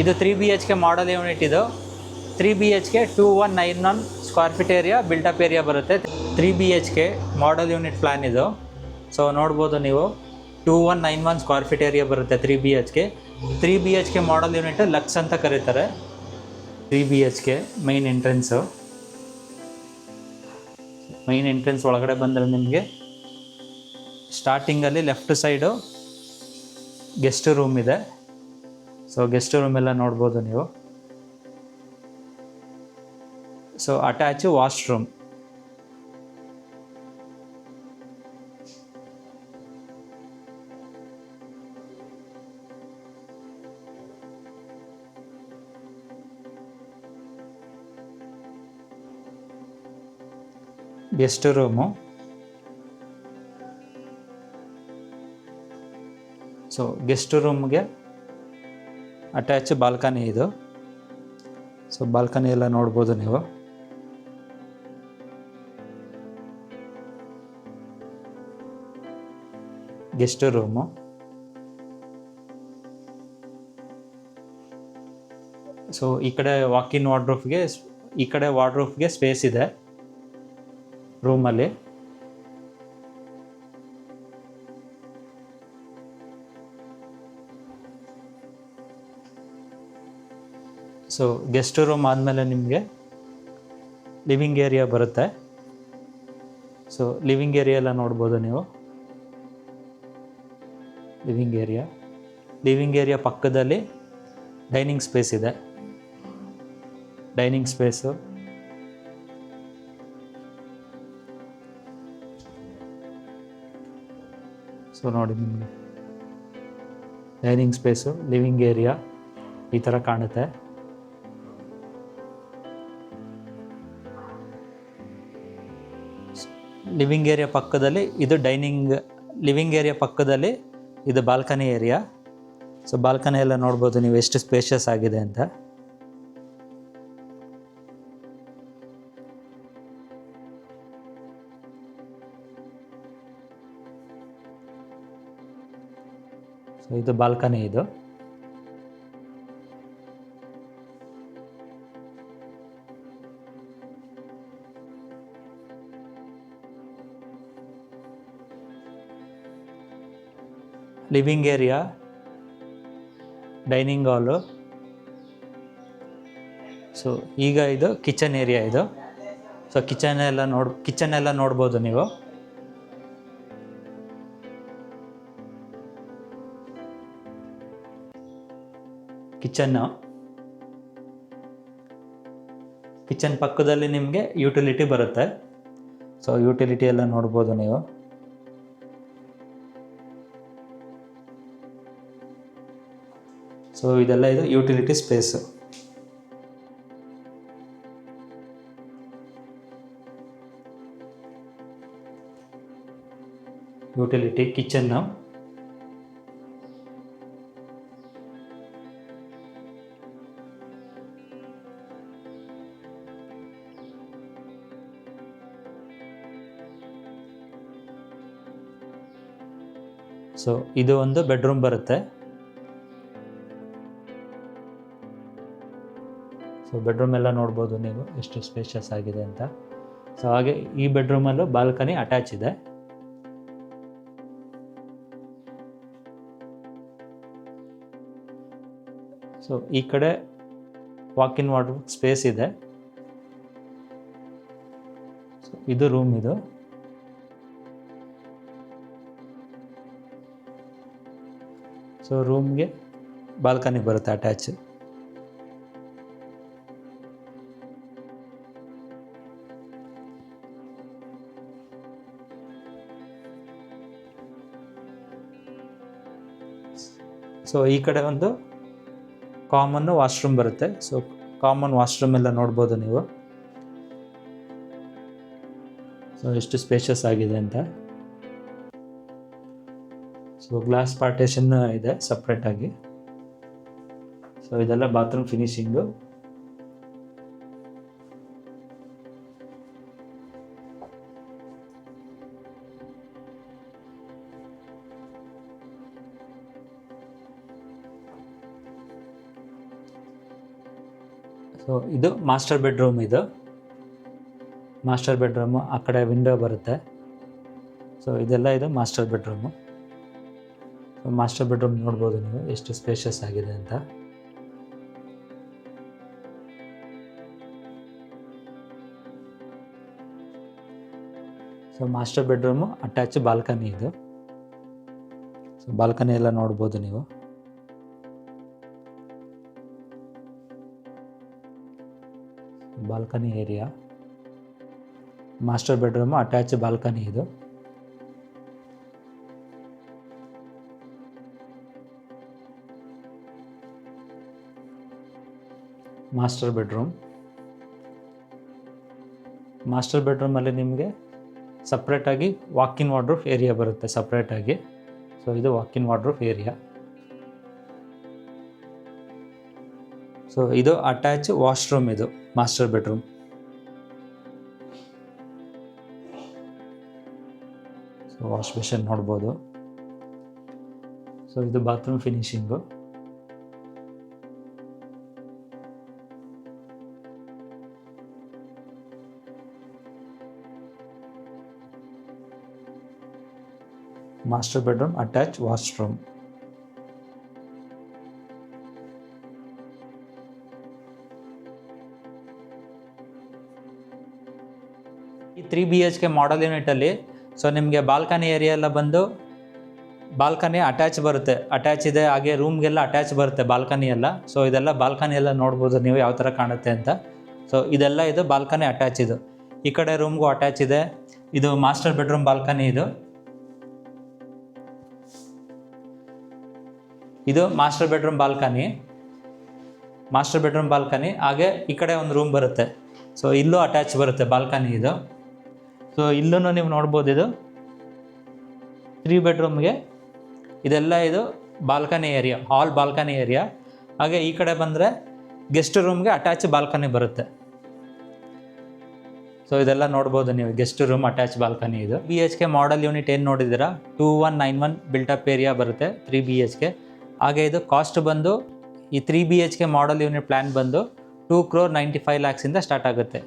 ಇದು 3 BHK ಮಾಡಲ್ unit. ಇದು 3 BHK 2191 square feet area built-up area ಬರುತ್ತೆ. 3 BHK ಮಾಡಲ್ ಯೂನಿಟ್ ಪ್ಲ್ಯಾನ್ ಇದು. ಸೊ ನೋಡ್ಬೋದು ನೀವು 2191 ಸ್ಕ್ವೇರ್ ಫೀಟ್ ಏರಿಯಾ ಬರುತ್ತೆ 3 BHK ಮಾಡಲ್ ಯೂನಿಟ್ ಲಕ್ಸ್ ಅಂತ ಕರೀತಾರೆ. 3 BHK ಮೈನ್ ಎಂಟ್ರೆನ್ಸ್ ಒಳಗಡೆ ಬಂದರೆ ನಿಮಗೆ ಸ್ಟಾರ್ಟಿಂಗಲ್ಲಿ ಲೆಫ್ಟ್ ಸೈಡು ಗೆಸ್ಟ್ ರೂಮ್ ಇದೆ. ಸೊ ಗೆಸ್ಟ್ ರೂಮ್ ಎಲ್ಲ ನೋಡ್ಬೋದು ನೀವು. So attach washroom. Guest room. So guest ರೂಮ್ಗೆ ಅಟ್ಯಾಚ್ ಬಾಲ್ಕನಿ ಇದು. ಸೊ ಬಾಲ್ಕನಿ ಎಲ್ಲ ನೋಡ್ಬೋದು ನೀವು. Guest room. ಸೊ ಈ ಕಡೆ ವಾಕಿನ್ ವಾರ್ಡ್ರೋಬ್ಗೆ, ಈ ಕಡೆ ವಾರ್ಡ್ರೋಬ್ಗೆ ಸ್ಪೇಸ್ ಇದೆ ರೂಮಲ್ಲಿ. ಸೊ ಗೆಸ್ಟ್ ರೂಮ್ ಆದಮೇಲೆ ನಿಮಗೆ ಲಿವಿಂಗ್ ಏರಿಯಾ ಬರುತ್ತೆ. ಸೊ ಲಿವಿಂಗ್ ಏರಿಯಾ ಎಲ್ಲ ನೋಡ್ಬೋದು ನೀವು. ಲಿವಿಂಗ್ ಏರಿಯಾ ಪಕ್ಕದಲ್ಲಿ ಡೈನಿಂಗ್ ಸ್ಪೇಸ್ ಇದೆ. Dining space. ಸೊ ನೋಡಿ ನಿಮಗೆ ಡೈನಿಂಗ್ ಸ್ಪೇಸು, ಲಿವಿಂಗ್ ಏರಿಯಾ ಈ ಥರ ಕಾಣುತ್ತೆ. ಲಿವಿಂಗ್ ಏರಿಯಾ ಪಕ್ಕದಲ್ಲಿ ಇದು ಲಿವಿಂಗ್ ಏರಿಯಾ ಪಕ್ಕದಲ್ಲಿ ಇದು ಬಾಲ್ಕನಿ ಏರಿಯಾ. ಸೊ ಬಾಲ್ಕನಿ ಎಲ್ಲ ನೋಡ್ಬೋದು ನೀವು ಎಷ್ಟು ಸ್ಪೇಷಿಯಸ್ ಆಗಿದೆ ಅಂತ. ಸೊ ಇದು ಬಾಲ್ಕನಿ ಇದು. ಲಿವಿಂಗ್ ಏರಿಯಾ, ಡೈನಿಂಗ್ ಹಾಲು. ಸೊ ಈಗ ಇದು ಕಿಚನ್ ಏರಿಯಾ ಇದು. ಸೊ ಕಿಚನ್ ಎಲ್ಲ ನೋಡ್ಬೋದು ನೀವು. ಕಿಚನ್ ಪಕ್ಕದಲ್ಲಿ ನಿಮಗೆ ಯುಟಿಲಿಟಿ ಬರುತ್ತೆ. ಸೊ ಯುಟಿಲಿಟಿ ಎಲ್ಲ ನೋಡ್ಬೋದು ನೀವು. ಸೊ ಇದೆಲ್ಲ ಇದು utility space. Utility kitchen. So ಇದು ಒಂದು ಬೆಡ್ರೂಮ್ ಬರುತ್ತೆ. ಸೊ ಬೆಡ್ರೂಮ್ ಎಲ್ಲ ನೋಡ್ಬೋದು ನೀವು ಎಷ್ಟು ಸ್ಪೇಷಿಯಸ್ ಆಗಿದೆ ಅಂತ. ಸೊ ಹಾಗೆ ಈ ಬೆಡ್ರೂಮಲ್ಲೂ ಬಾಲ್ಕನಿ ಅಟ್ಯಾಚ್ ಇದೆ. ಸೊ ಈ ಕಡೆ ವಾಕಿನ್ ವಾರ್ಡ್ರೋಬ್ ಸ್ಪೇಸ್ ಇದೆ. ಸೊ ಇದು ರೂಮ್ ಇದು. ಸೊ ರೂಮ್ಗೆ ಬಾಲ್ಕನಿ ಬರುತ್ತೆ ಅಟ್ಯಾಚ್. ಸೊ ಈ ಕಡೆ ಒಂದು ಕಾಮನ್ ವಾಶ್ರೂಮ್ ಬರುತ್ತೆ. ಸೊ ಕಾಮನ್ ವಾಶ್ರೂಮ್ ಎಲ್ಲ ನೋಡ್ಬೋದು ನೀವು. ಸೊ ಎಷ್ಟು ಸ್ಪೇಷಿಯಸ್ ಆಗಿದೆ ಅಂತ. ಸೊ ಗ್ಲಾಸ್ ಪಾರ್ಟೇಷನ್ ಇದೆ ಸಪ್ರೇಟಾಗಿ. ಸೊ ಇದೆಲ್ಲ ಬಾತ್ರೂಮ್ ಫಿನಿಶಿಂಗು. ಸೊ ಇದು ಮಾಸ್ಟರ್ ಬೆಡ್ರೂಮ್. ಇದು ಮಾಸ್ಟರ್ ಬೆಡ್ರೂಮು, ಆ ಕಡೆ ವಿಂಡೋ ಬರುತ್ತೆ. ಸೊ ಇದೆಲ್ಲ ಇದು master bedroom. So master bedroom ನೋಡ್ಬೋದು ನೀವು ಎಷ್ಟು ಸ್ಪೇಷಿಯಸ್ ಆಗಿದೆ ಅಂತ. So master bedroom attach balcony ಇದು. ಸೊ ಬಾಲ್ಕನಿ ಎಲ್ಲ ನೋಡ್ಬೋದು ನೀವು. Balcony area, master bedroom attach balcony ಇದು. Master bedroom. ಮಾಸ್ಟರ್ ಬೆಡ್ರೂಮಲ್ಲಿ ನಿಮಗೆ ಸಪ್ರೇಟಾಗಿ ವಾಕಿನ್ ವಾರ್ಡ್ರೂಫ್ ಏರಿಯಾ ಬರುತ್ತೆ ಸಪ್ರೇಟಾಗಿ. ಸೊ ಇದು ವಾಕಿನ್ ವಾರ್ಡ್ರೂಫ್ ಏರಿಯಾ. ಸೊ ಇದು ಅಟ್ಯಾಚ್ ವಾಶ್ರೂಮ್. ಇದು master bedroom. So wash basin ನೋಡ್ಬೋದು. ಸೊ ಇದು bathroom finishing. Master bedroom attach washroom. ಈ 3 BHK ಮಾಡಲ್ ಯೂನಿಟಲ್ಲಿ ಸೊ ನಿಮಗೆ ಬಾಲ್ಕನಿ ಏರಿಯಾ ಎಲ್ಲ ಬಂದು ಬಾಲ್ಕನಿ ಅಟ್ಯಾಚ್ ಬರುತ್ತೆ. ಅಟ್ಯಾಚ್ ಇದೆ, ಹಾಗೆ ರೂಮ್ಗೆಲ್ಲ ಅಟ್ಯಾಚ್ ಬರುತ್ತೆ ಬಾಲ್ಕನಿ ಎಲ್ಲ. ಸೊ ಇದೆಲ್ಲ ಬಾಲ್ಕನಿ ಎಲ್ಲ ನೋಡ್ಬೋದು ನೀವು ಯಾವ ಥರ ಕಾಣುತ್ತೆ ಅಂತ. ಸೊ ಇದೆಲ್ಲ ಇದು ಬಾಲ್ಕನಿ ಅಟ್ಯಾಚ್. ಇದು ಈ ಕಡೆ ರೂಮ್ಗೂ ಅಟ್ಯಾಚ್ ಇದೆ. ಇದು ಮಾಸ್ಟರ್ ಬೆಡ್ರೂಮ್ ಬಾಲ್ಕನಿ. ಇದು master bedroom balcony. Master bedroom balcony, ಹಾಗೆ ಈ ಕಡೆ ಒಂದು ರೂಮ್ ಬರುತ್ತೆ. ಸೊ ಇಲ್ಲೂ ಅಟ್ಯಾಚ್ ಬರುತ್ತೆ ಬಾಲ್ಕನಿ ಇದು. ಸೊ ಇಲ್ಲೂ ನೀವು ನೋಡ್ಬೋದು, ಇದು 3 ಬೆಡ್ರೂಮ್ಗೆ ಇದೆಲ್ಲ ಇದು ಬಾಲ್ಕನಿ ಏರಿಯಾ, ಹಾಲ್ ಬಾಲ್ಕನಿ ಏರಿಯಾ. ಹಾಗೆ ಈ ಕಡೆ ಬಂದರೆ ಗೆಸ್ಟ್ ರೂಮ್ಗೆ ಅಟ್ಯಾಚ್ ಬಾಲ್ಕನಿ ಬರುತ್ತೆ. ಸೊ ಇದೆಲ್ಲ ನೋಡ್ಬೋದು ನೀವು, ಗೆಸ್ಟ್ ರೂಮ್ ಅಟ್ಯಾಚ್ ಬಾಲ್ಕನಿ. ಇದು BHK ಮಾಡಲ್ ಯೂನಿಟ್ ಏನು ನೋಡಿದ್ದೀರಾ 2191 ಬಿಲ್ಟಪ್ ಏರಿಯಾ ಬರುತ್ತೆ 3 BHK. ಹಾಗೆ ಇದು ಕಾಸ್ಟ್ ಬಂದು ಈ 3 BHK ಮಾಡಲ್ ಯೂನಿಟ್ ಪ್ಲ್ಯಾನ್ ಬಂದು 2,95,00,000 ಸ್ಟಾರ್ಟ್ ಆಗುತ್ತೆ.